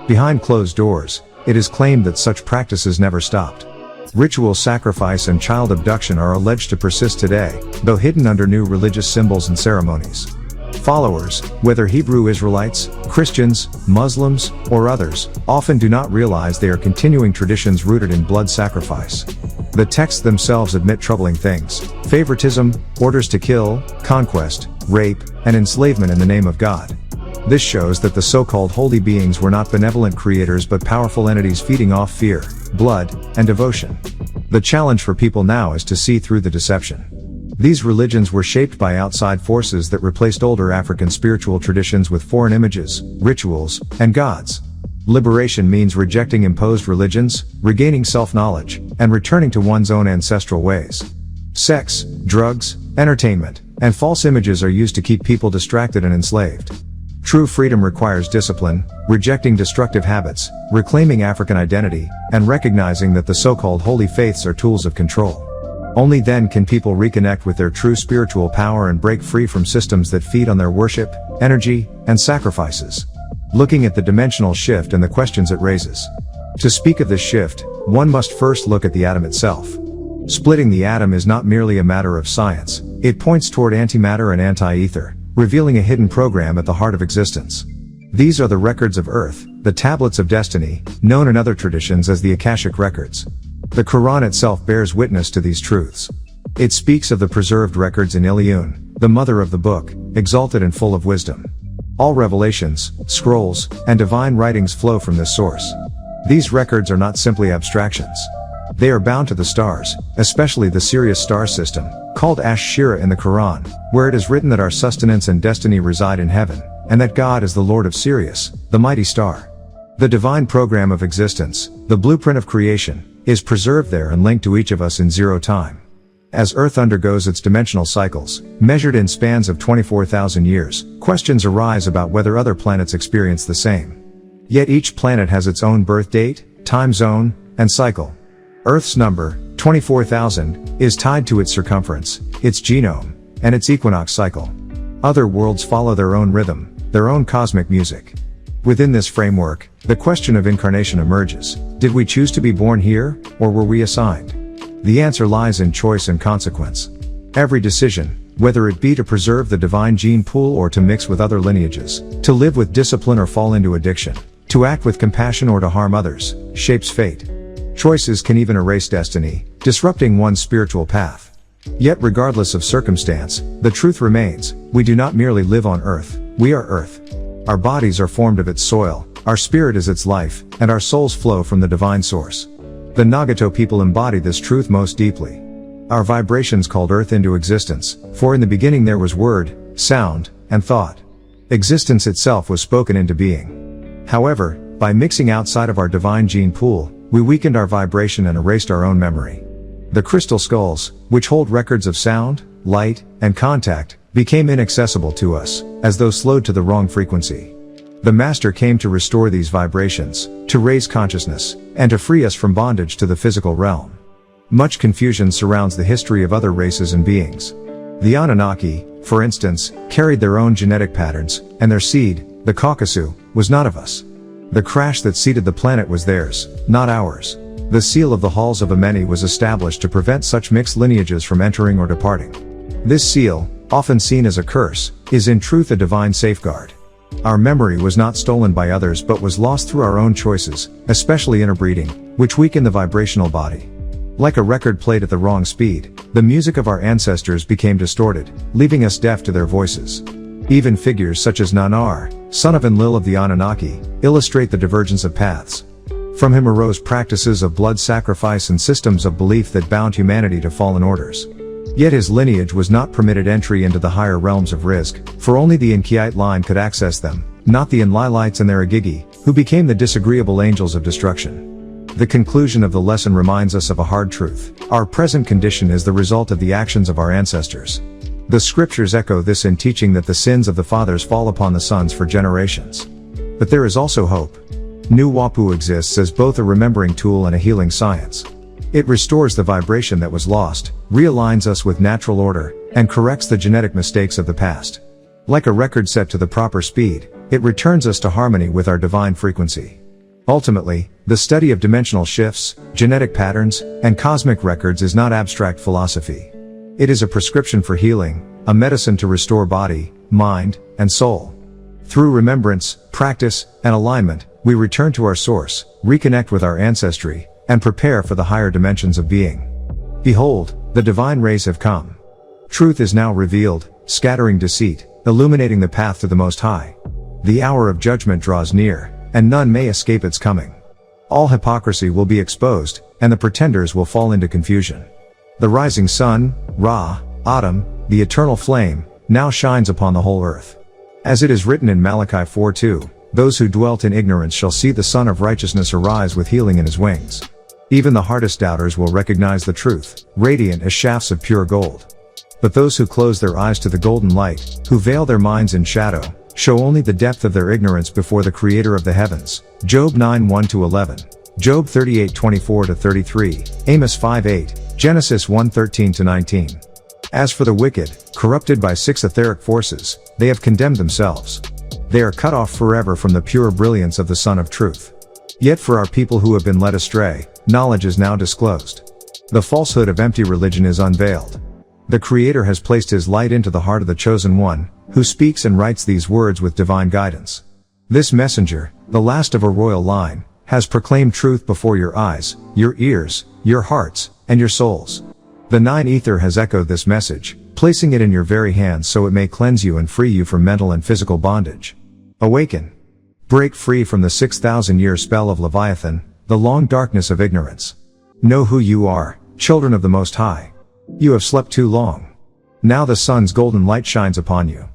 Behind closed doors, it is claimed that such practices never stopped. Ritual sacrifice and child abduction are alleged to persist today, though hidden under new religious symbols and ceremonies. Followers, whether Hebrew Israelites, Christians, Muslims, or others, often do not realize they are continuing traditions rooted in blood sacrifice. The texts themselves admit troubling things: favoritism, orders to kill, conquest, rape, and enslavement in the name of God. This shows that the so-called holy beings were not benevolent creators but powerful entities feeding off fear, blood, and devotion. The challenge for people now is to see through the deception. These religions were shaped by outside forces that replaced older African spiritual traditions with foreign images, rituals, and gods. Liberation means rejecting imposed religions, regaining self-knowledge, and returning to one's own ancestral ways. Sex, drugs, entertainment, and false images are used to keep people distracted and enslaved. True freedom requires discipline, rejecting destructive habits, reclaiming African identity, and recognizing that the so-called holy faiths are tools of control. Only then can people reconnect with their true spiritual power and break free from systems that feed on their worship, energy, and sacrifices. Looking at the dimensional shift and the questions it raises. To speak of this shift, one must first look at the atom itself. Splitting the atom is not merely a matter of science, it points toward antimatter and anti-ether, revealing a hidden program at the heart of existence. These are the records of Earth, the tablets of destiny, known in other traditions as the Akashic records. The Quran itself bears witness to these truths. It speaks of the preserved records in Ilion, the mother of the book, exalted and full of wisdom. All revelations, scrolls, and divine writings flow from this source. These records are not simply abstractions. They are bound to the stars, especially the Sirius star system, called Ash-Shira in the Quran, where it is written that our sustenance and destiny reside in heaven, and that God is the Lord of Sirius, the mighty star. The divine program of existence, the blueprint of creation, is preserved there and linked to each of us in zero time. As Earth undergoes its dimensional cycles, measured in spans of 24,000 years, questions arise about whether other planets experience the same. Yet each planet has its own birth date, time zone, and cycle. Earth's number, 24,000, is tied to its circumference, its genome, and its equinox cycle. Other worlds follow their own rhythm, their own cosmic music. Within this framework, the question of incarnation emerges. Did we choose to be born here, or were we assigned? The answer lies in choice and consequence. Every decision, whether it be to preserve the divine gene pool or to mix with other lineages, to live with discipline or fall into addiction, to act with compassion or to harm others, shapes fate. Choices can even erase destiny, disrupting one's spiritual path. Yet regardless of circumstance, the truth remains, we do not merely live on earth, we are earth. Our bodies are formed of its soil, our spirit is its life, and our souls flow from the divine source. The Nagato people embody this truth most deeply. Our vibrations called earth into existence, for in the beginning there was word, sound, and thought. Existence itself was spoken into being. However, by mixing outside of our divine gene pool, we weakened our vibration and erased our own memory. The crystal skulls, which hold records of sound, light, and contact, became inaccessible to us, as though slowed to the wrong frequency. The Master came to restore these vibrations, to raise consciousness, and to free us from bondage to the physical realm. Much confusion surrounds the history of other races and beings. The Anunnaki, for instance, carried their own genetic patterns, and their seed, the Caucasus, was not of us. The crash that seeded the planet was theirs, not ours. The seal of the halls of Ameni was established to prevent such mixed lineages from entering or departing. This seal, often seen as a curse, is in truth a divine safeguard. Our memory was not stolen by others but was lost through our own choices, especially interbreeding, which weaken the vibrational body. Like a record played at the wrong speed, the music of our ancestors became distorted, leaving us deaf to their voices. Even figures such as Nanar, son of Enlil of the Anunnaki, illustrate the divergence of paths. From him arose practices of blood sacrifice and systems of belief that bound humanity to fallen orders. Yet his lineage was not permitted entry into the higher realms of Rizq, for only the Inkiite line could access them, not the Enlilites and their Agigi, who became the disagreeable angels of destruction. The conclusion of the lesson reminds us of a hard truth. Our present condition is the result of the actions of our ancestors. The scriptures echo this in teaching that the sins of the fathers fall upon the sons for generations. But there is also hope. NWPU exists as both a remembering tool and a healing science. It restores the vibration that was lost, realigns us with natural order, and corrects the genetic mistakes of the past. Like a record set to the proper speed, it returns us to harmony with our divine frequency. Ultimately, the study of dimensional shifts, genetic patterns, and cosmic records is not abstract philosophy. It is a prescription for healing, a medicine to restore body, mind, and soul. Through remembrance, practice, and alignment, we return to our source, reconnect with our ancestry, and prepare for the higher dimensions of being. Behold, the divine rays have come. Truth is now revealed, scattering deceit, illuminating the path to the Most High. The hour of judgment draws near, and none may escape its coming. All hypocrisy will be exposed, and the pretenders will fall into confusion. The rising sun, Ra, Autumn, the eternal flame, now shines upon the whole earth. As it is written in Malachi 4:2, those who dwelt in ignorance shall see the Son of Righteousness arise with healing in his wings. Even the hardest doubters will recognize the truth, radiant as shafts of pure gold. But those who close their eyes to the golden light, who veil their minds in shadow, show only the depth of their ignorance before the Creator of the heavens. Job 9:1-11, Job 38:24-33, Amos 5:8, Genesis 1:13-19. As for the wicked, corrupted by six etheric forces, they have condemned themselves. They are cut off forever from the pure brilliance of the Sun of Truth. Yet for our people who have been led astray, knowledge is now disclosed. The falsehood of empty religion is unveiled. The Creator has placed His light into the heart of the Chosen One, who speaks and writes these words with divine guidance. This messenger, the last of a royal line, has proclaimed truth before your eyes, your ears, your hearts, and your souls. The Nine Ether has echoed this message, placing it in your very hands so it may cleanse you and free you from mental and physical bondage. Awaken. Break free from the 6,000-year spell of Leviathan, the long darkness of ignorance. Know who you are, children of the Most High. You have slept too long. Now the sun's golden light shines upon you.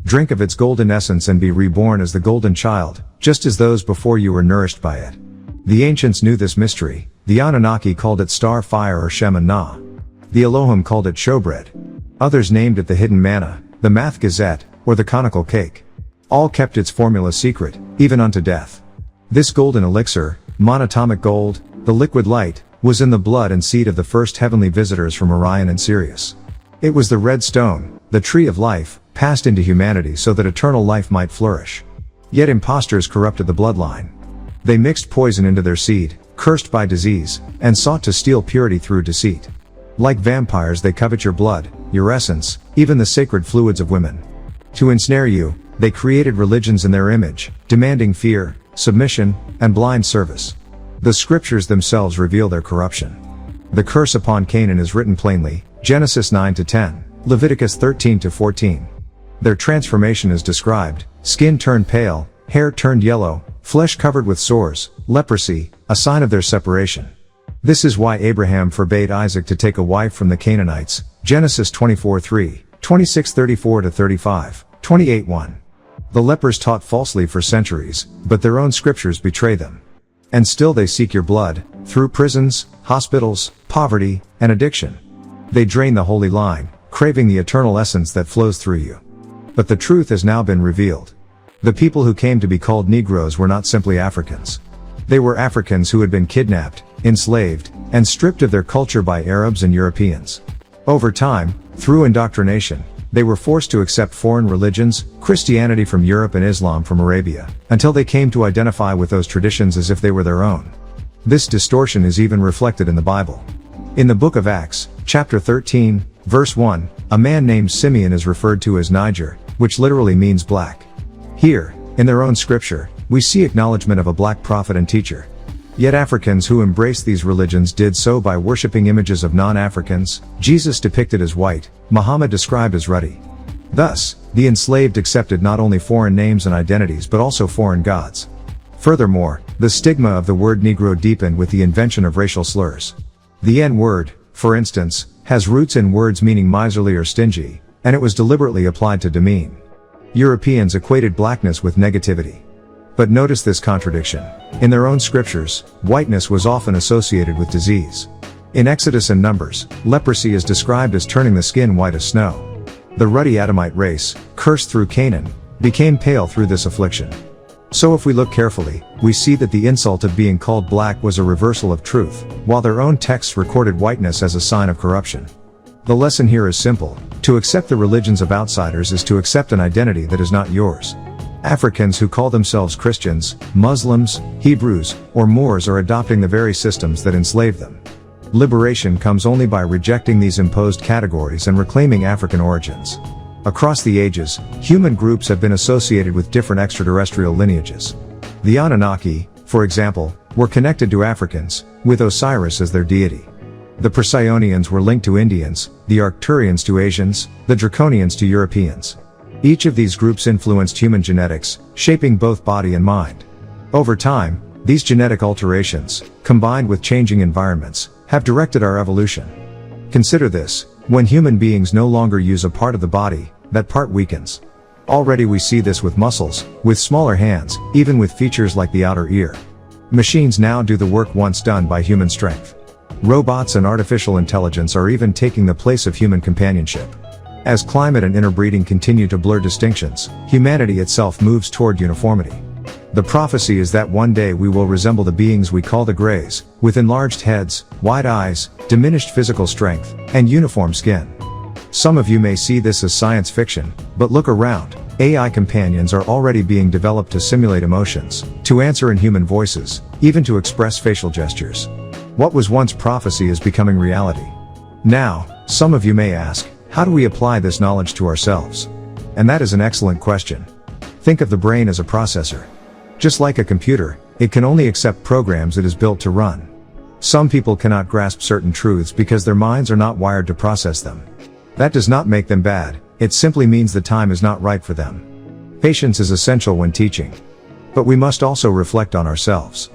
Drink of its golden essence and be reborn as the golden child, just as those before you were nourished by it. The ancients knew this mystery. The Anunnaki called it star fire or Shem Na. The Elohim called it showbread. Others named it the hidden manna, the math gazette, or the conical cake. All kept its formula secret, even unto death. This golden elixir, monatomic gold, the liquid light, was in the blood and seed of the first heavenly visitors from Orion and Sirius. It was the red stone, the tree of life, passed into humanity so that eternal life might flourish. Yet impostors corrupted the bloodline. They mixed poison into their seed, cursed by disease, and sought to steal purity through deceit. Like vampires they covet your blood, your essence, even the sacred fluids of women. To ensnare you, they created religions in their image, demanding fear, submission, and blind service. The scriptures themselves reveal their corruption. The curse upon Canaan is written plainly, Genesis 9 to 10, Leviticus 13 to 14. Their transformation is described: skin turned pale, hair turned yellow, flesh covered with sores, leprosy, a sign of their separation. This is why Abraham forbade Isaac to take a wife from the Canaanites, Genesis 24:3, 26:34 to 35, 28:1. The lepers taught falsely for centuries, but their own scriptures betray them. And still they seek your blood, through prisons, hospitals, poverty, and addiction. They drain the holy line, craving the eternal essence that flows through you. But the truth has now been revealed. The people who came to be called Negroes were not simply Africans. They were Africans who had been kidnapped, enslaved, and stripped of their culture by Arabs and Europeans. Over time, through indoctrination, they were forced to accept foreign religions, Christianity from Europe and Islam from Arabia, until they came to identify with those traditions as if they were their own. This distortion is even reflected in the Bible. In the book of Acts, chapter 13, verse 1, a man named Simeon is referred to as Niger, which literally means black. Here, in their own scripture, we see acknowledgement of a black prophet and teacher. Yet Africans who embraced these religions did so by worshipping images of non-Africans, Jesus depicted as white, Muhammad described as ruddy. Thus, the enslaved accepted not only foreign names and identities but also foreign gods. Furthermore, the stigma of the word Negro deepened with the invention of racial slurs. The N-word, for instance, has roots in words meaning miserly or stingy, and it was deliberately applied to demean. Europeans equated blackness with negativity. But notice this contradiction. In their own scriptures, whiteness was often associated with disease. In Exodus and Numbers, leprosy is described as turning the skin white as snow. The ruddy Adamite race, cursed through Canaan, became pale through this affliction. So if we look carefully, we see that the insult of being called black was a reversal of truth, while their own texts recorded whiteness as a sign of corruption. The lesson here is simple: to accept the religions of outsiders is to accept an identity that is not yours. Africans who call themselves Christians, Muslims, Hebrews, or Moors are adopting the very systems that enslaved them. Liberation comes only by rejecting these imposed categories and reclaiming African origins. Across the ages, human groups have been associated with different extraterrestrial lineages. The Anunnaki, for example, were connected to Africans, with Osiris as their deity. The Procyon were linked to Indians, the Arcturians to Asians, the Draconians to Europeans. Each of these groups influenced human genetics, shaping both body and mind. Over time, these genetic alterations, combined with changing environments, have directed our evolution. Consider this: when human beings no longer use a part of the body, that part weakens. Already we see this with muscles, with smaller hands, even with features like the outer ear. Machines now do the work once done by human strength. Robots and artificial intelligence are even taking the place of human companionship. As climate and interbreeding continue to blur distinctions, humanity itself moves toward uniformity. The prophecy is that one day we will resemble the beings we call the Greys, with enlarged heads, wide eyes, diminished physical strength, and uniform skin. Some of you may see this as science fiction, but look around. AI companions are already being developed to simulate emotions, to answer in human voices, even to express facial gestures. What was once prophecy is becoming reality. Now, some of you may ask, how do we apply this knowledge to ourselves? And that is an excellent question. Think of the brain as a processor. Just like a computer, it can only accept programs it is built to run. Some people cannot grasp certain truths because their minds are not wired to process them. That does not make them bad, it simply means the time is not right for them. Patience is essential when teaching. But we must also reflect on ourselves.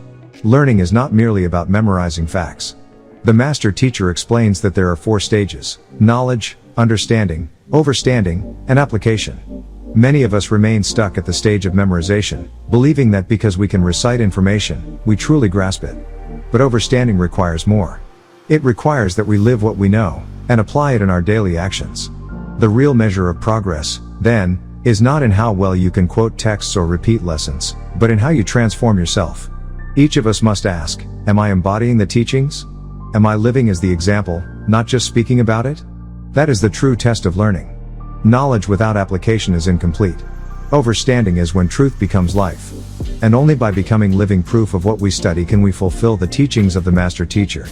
Learning is not merely about memorizing facts. The master teacher explains that there are 4 stages: knowledge, understanding, overstanding, and application. Many of us remain stuck at the stage of memorization, believing that because we can recite information, we truly grasp it. But overstanding requires more. It requires that we live what we know, and apply it in our daily actions. The real measure of progress, then, is not in how well you can quote texts or repeat lessons, but in how you transform yourself. Each of us must ask, am I embodying the teachings? Am I living as the example, not just speaking about it? That is the true test of learning. Knowledge without application is incomplete. Overstanding is when truth becomes life. And only by becoming living proof of what we study can we fulfill the teachings of the master teacher.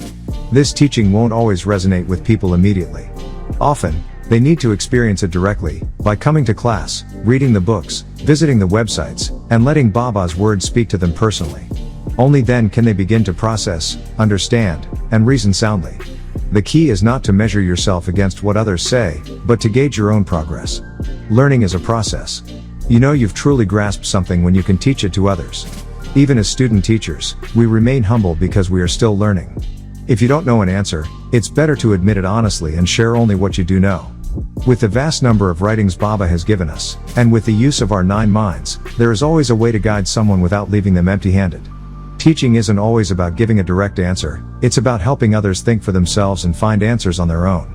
This teaching won't always resonate with people immediately. Often, they need to experience it directly, by coming to class, reading the books, visiting the websites, and letting Baba's words speak to them personally. Only then can they begin to process, understand, and reason soundly. The key is not to measure yourself against what others say, but to gauge your own progress. Learning is a process. You know you've truly grasped something when you can teach it to others. Even as student teachers, we remain humble because we are still learning. If you don't know an answer, it's better to admit it honestly and share only what you do know. With the vast number of writings Baba has given us, and with the use of our 9 minds, there is always a way to guide someone without leaving them empty-handed. Teaching isn't always about giving a direct answer, it's about helping others think for themselves and find answers on their own.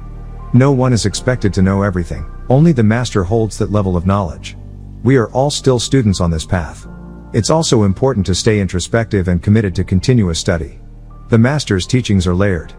No one is expected to know everything, only the master holds that level of knowledge. We are all still students on this path. It's also important to stay introspective and committed to continuous study. The master's teachings are layered.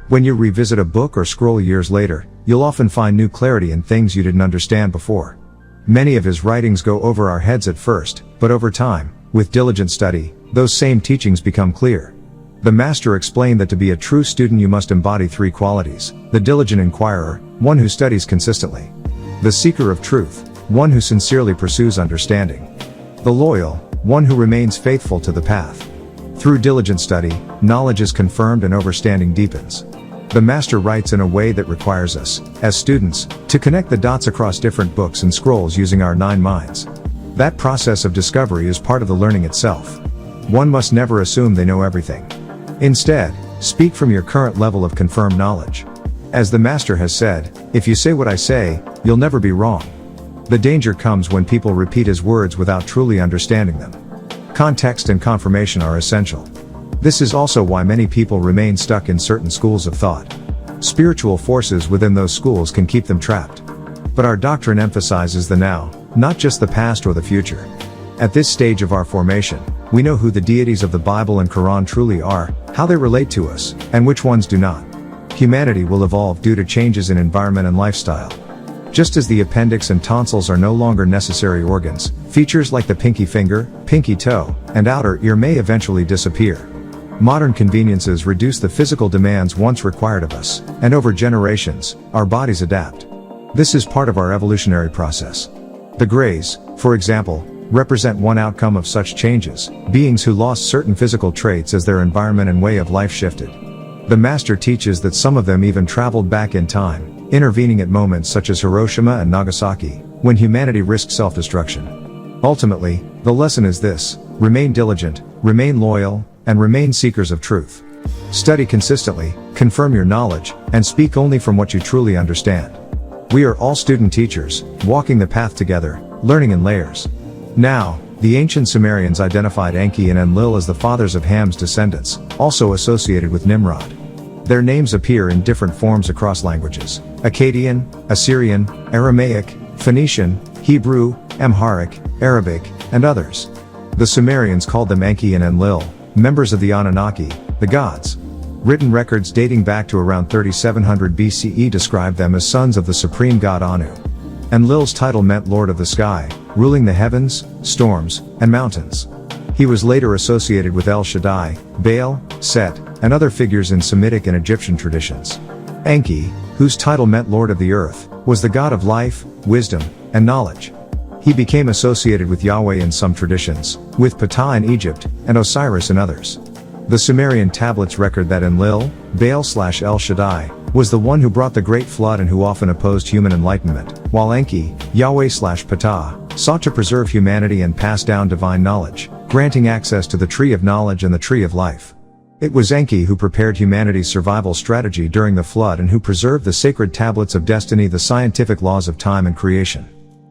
When you revisit a book or scroll years later, you'll often find new clarity in things you didn't understand before. Many of his writings go over our heads at first, but over time, with diligent study, those same teachings become clear. The master explained that to be a true student you must embody 3 qualities: the diligent inquirer, one who studies consistently; the seeker of truth, one who sincerely pursues understanding; the loyal, one who remains faithful to the path. Through diligent study, knowledge is confirmed and understanding deepens. The master writes in a way that requires us, as students, to connect the dots across different books and scrolls using our 9 minds. That process of discovery is part of the learning itself. One must never assume they know everything. Instead, speak from your current level of confirmed knowledge. As the master has said, if you say what I say, you'll never be wrong. The danger comes when people repeat his words without truly understanding them. Context and confirmation are essential. This is also why many people remain stuck in certain schools of thought. Spiritual forces within those schools can keep them trapped. But our doctrine emphasizes the now, not just the past or the future. At this stage of our formation, we know who the deities of the Bible and Quran truly are, how they relate to us, and which ones do not. Humanity will evolve due to changes in environment and lifestyle. Just as the appendix and tonsils are no longer necessary organs, features like the pinky finger, pinky toe, and outer ear may eventually disappear. Modern conveniences reduce the physical demands once required of us, and over generations, our bodies adapt. This is part of our evolutionary process. The Greys, for example, represent one outcome of such changes, beings who lost certain physical traits as their environment and way of life shifted. The master teaches that some of them even traveled back in time, intervening at moments such as Hiroshima and Nagasaki, when humanity risked self-destruction. Ultimately, the lesson is this: remain diligent, remain loyal, and remain seekers of truth. Study consistently, confirm your knowledge, and speak only from what you truly understand. We are all student teachers, walking the path together, learning in layers. Now, the ancient Sumerians identified Enki and Enlil as the fathers of Ham's descendants, also associated with Nimrod. Their names appear in different forms across languages: Akkadian, Assyrian, Aramaic, Phoenician, Hebrew, Amharic, Arabic, and others. The Sumerians called them Enki and Enlil, members of the Anunnaki, the gods. Written records dating back to around 3700 BCE describe them as sons of the supreme god Anu. Enlil's title meant Lord of the Sky, ruling the heavens, storms, and mountains. He was later associated with El Shaddai, Baal, Set, and other figures in Semitic and Egyptian traditions. Enki, whose title meant Lord of the Earth, was the god of life, wisdom, and knowledge. He became associated with Yahweh in some traditions, with Ptah in Egypt, and Osiris in others. The Sumerian tablets record that Enlil, Baal/El Shaddai, was the one who brought the Great Flood and who often opposed human enlightenment, while Enki, Yahweh/Ptah, sought to preserve humanity and pass down divine knowledge, granting access to the Tree of Knowledge and the Tree of Life. It was Enki who prepared humanity's survival strategy during the flood and who preserved the sacred tablets of destiny, the scientific laws of time and creation.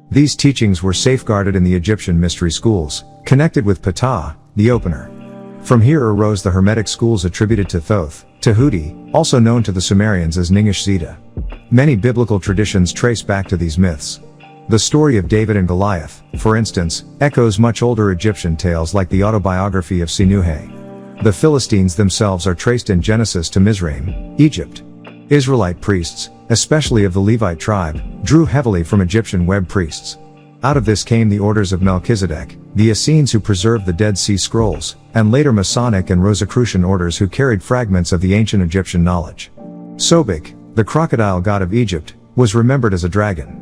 These teachings were safeguarded in the Egyptian mystery schools, connected with Ptah, the opener. From here arose the Hermetic schools attributed to Thoth, Tahuti, also known to the Sumerians as Ningish Zeta. Many biblical traditions trace back to these myths. The story of David and Goliath, for instance, echoes much older Egyptian tales like the autobiography of Sinuhe. The Philistines themselves are traced in Genesis to Mizraim, Egypt. Israelite priests, especially of the Levite tribe, drew heavily from Egyptian web priests. Out of this came the orders of Melchizedek, the Essenes who preserved the Dead Sea Scrolls, and later Masonic and Rosicrucian orders who carried fragments of the ancient Egyptian knowledge. Sobek, the crocodile god of Egypt, was remembered as a dragon.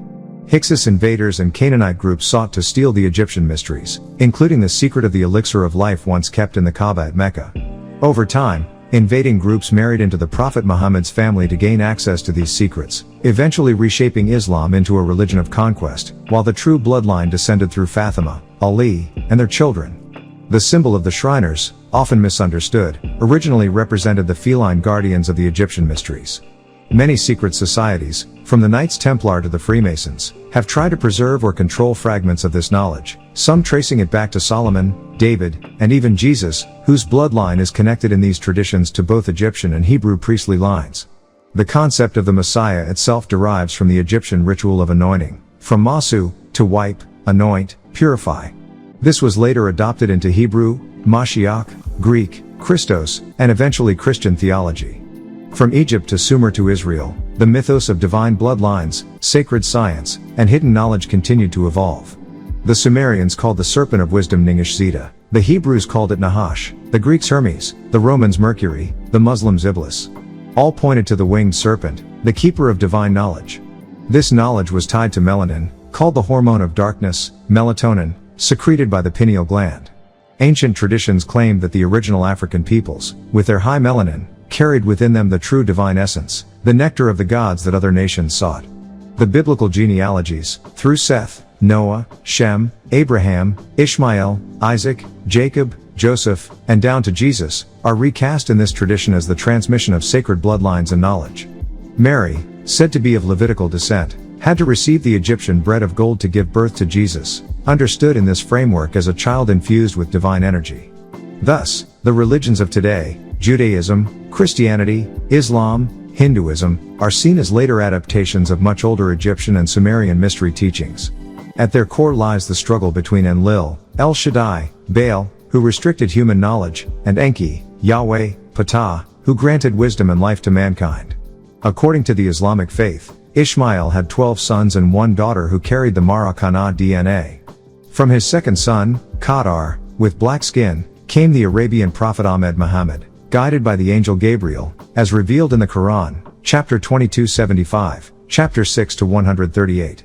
Hyksos invaders and Canaanite groups sought to steal the Egyptian mysteries, including the secret of the elixir of life once kept in the Kaaba at Mecca. Over time, invading groups married into the Prophet Muhammad's family to gain access to these secrets, eventually reshaping Islam into a religion of conquest, while the true bloodline descended through Fatima, Ali, and their children. The symbol of the Shriners, often misunderstood, originally represented the feline guardians of the Egyptian mysteries. Many secret societies, from the Knights Templar to the Freemasons, have tried to preserve or control fragments of this knowledge, some tracing it back to Solomon, David, and even Jesus, whose bloodline is connected in these traditions to both Egyptian and Hebrew priestly lines. The concept of the Messiah itself derives from the Egyptian ritual of anointing, from masu, to wipe, anoint, purify. This was later adopted into Hebrew, Mashiach, Greek, Christos, and eventually Christian theology. From Egypt to Sumer to Israel, the mythos of divine bloodlines, sacred science, and hidden knowledge continued to evolve. The Sumerians called the serpent of wisdom Ningish-Zeta, the Hebrews called it Nahash, the Greeks Hermes, the Romans Mercury, the Muslims Iblis. All pointed to the winged serpent, the keeper of divine knowledge. This knowledge was tied to melanin, called the hormone of darkness, melatonin, secreted by the pineal gland. Ancient traditions claimed that the original African peoples, with their high melanin, carried within them the true divine essence, the nectar of the gods that other nations sought. The biblical genealogies, through Seth, Noah, Shem, Abraham, Ishmael, Isaac, Jacob, Joseph, and down to Jesus, are recast in this tradition as the transmission of sacred bloodlines and knowledge. Mary, said to be of Levitical descent, had to receive the Egyptian bread of gold to give birth to Jesus, understood in this framework as a child infused with divine energy. Thus, the religions of today, Judaism, Christianity, Islam, Hinduism, are seen as later adaptations of much older Egyptian and Sumerian mystery teachings. At their core lies the struggle between Enlil, El Shaddai, Baal, who restricted human knowledge, and Enki, Yahweh, Ptah, who granted wisdom and life to mankind. According to the Islamic faith, Ishmael had 12 sons and one daughter who carried the Mara Kana DNA. From his second son, Qadar, with black skin, came the Arabian prophet Ahmed Muhammad, guided by the angel Gabriel, as revealed in the Quran, chapter 22:75, chapter 6-138.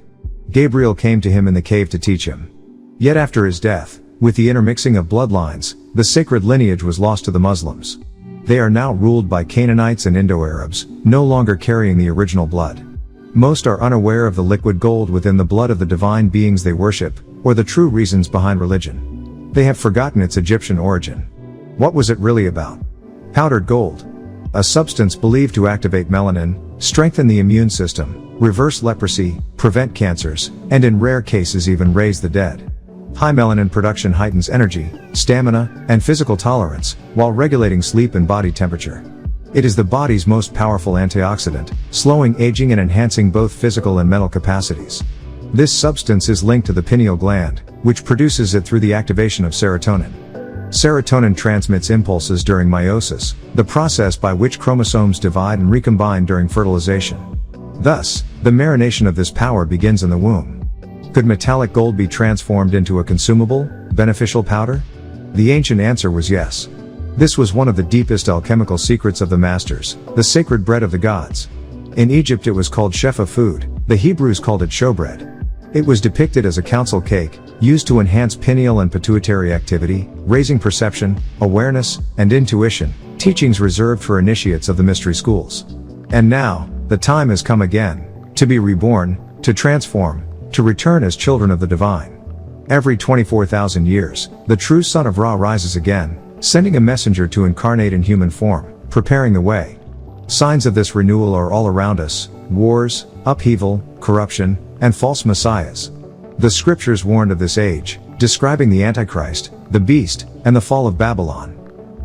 Gabriel came to him in the cave to teach him. Yet after his death, with the intermixing of bloodlines, the sacred lineage was lost to the Muslims. They are now ruled by Canaanites and Indo-Arabs, no longer carrying the original blood. Most are unaware of the liquid gold within the blood of the divine beings they worship, or the true reasons behind religion. They have forgotten its Egyptian origin. What was it really about? Powdered gold. A substance believed to activate melanin, strengthen the immune system, reverse leprosy, prevent cancers, and in rare cases even raise the dead. High melanin production heightens energy, stamina, and physical tolerance, while regulating sleep and body temperature. It is the body's most powerful antioxidant, slowing aging and enhancing both physical and mental capacities. This substance is linked to the pineal gland, which produces it through the activation of serotonin. Serotonin transmits impulses during meiosis, the process by which chromosomes divide and recombine during fertilization. Thus, the marination of this power begins in the womb. Could metallic gold be transformed into a consumable, beneficial powder? The ancient answer was yes. This was one of the deepest alchemical secrets of the masters, the sacred bread of the gods. In Egypt it was called shefa food, the Hebrews called it showbread. It was depicted as a council cake, used to enhance pineal and pituitary activity, raising perception, awareness, and intuition, teachings reserved for initiates of the mystery schools. And now, the time has come again, to be reborn, to transform, to return as children of the divine. Every 24,000 years, the true Son of Ra rises again, sending a messenger to incarnate in human form, preparing the way. Signs of this renewal are all around us: wars, upheaval, corruption, and false messiahs. The scriptures warned of this age, describing the Antichrist, the beast, and the fall of Babylon.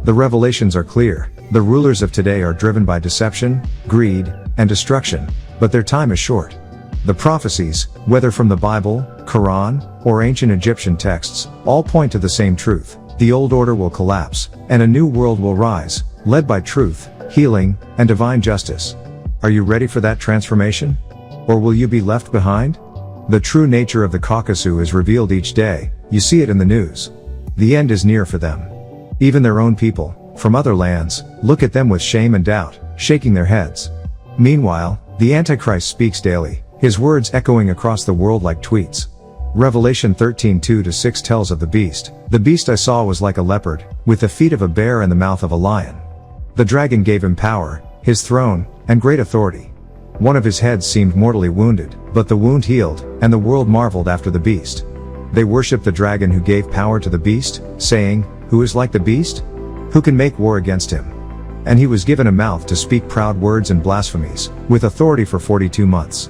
The revelations are clear: the rulers of today are driven by deception, greed, and destruction, but their time is short. The prophecies, whether from the Bible, Quran, or ancient Egyptian texts, all point to the same truth: the old order will collapse, and a new world will rise, led by truth, healing, and divine justice. Are you ready for that transformation? Or will you be left behind? The true nature of the Caucasus is revealed each day, you see it in the news. The end is near for them. Even their own people, from other lands, look at them with shame and doubt, shaking their heads. Meanwhile, the Antichrist speaks daily, his words echoing across the world like tweets. Revelation 13:2-6 tells of the beast. The beast I saw was like a leopard, with the feet of a bear and the mouth of a lion. The dragon gave him power, his throne, and great authority. One of his heads seemed mortally wounded, but the wound healed, and the world marveled after the beast. They worshipped the dragon who gave power to the beast, saying, "Who is like the beast? Who can make war against him?" And he was given a mouth to speak proud words and blasphemies, with authority for 42 months.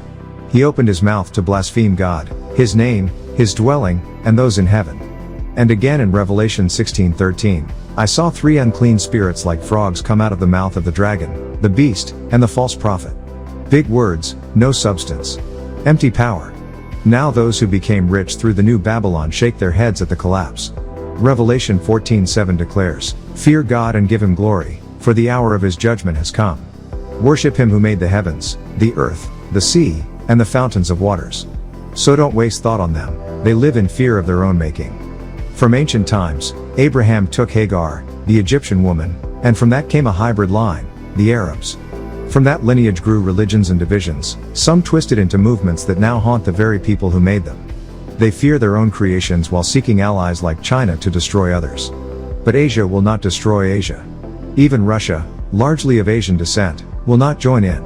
He opened his mouth to blaspheme God, his name, his dwelling, and those in heaven. And again in Revelation 16:13, I saw 3 unclean spirits like frogs come out of the mouth of the dragon, the beast, and the false prophet. Big words, no substance. Empty power. Now those who became rich through the new Babylon shake their heads at the collapse. Revelation 14:7 declares, "Fear God and give him glory, for the hour of his judgment has come. Worship him who made the heavens, the earth, the sea, and the fountains of waters." So don't waste thought on them, they live in fear of their own making. From ancient times, Abraham took Hagar, the Egyptian woman, and from that came a hybrid line, the Arabs. From that lineage grew religions and divisions, some twisted into movements that now haunt the very people who made them. They fear their own creations while seeking allies like China to destroy others. But Asia will not destroy Asia. Even Russia, largely of Asian descent, will not join in.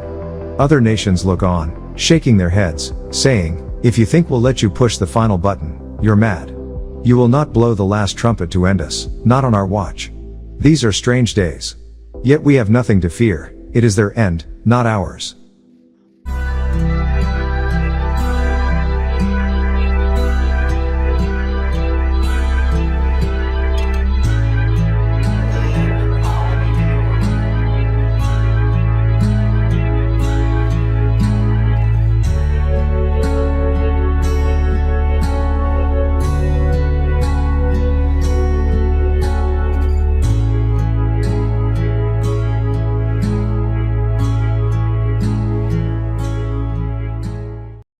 Other nations look on, shaking their heads, saying, "If you think we'll let you push the final button, you're mad. You will not blow the last trumpet to end us, not on our watch." These are strange days. Yet we have nothing to fear, it is their end, not ours.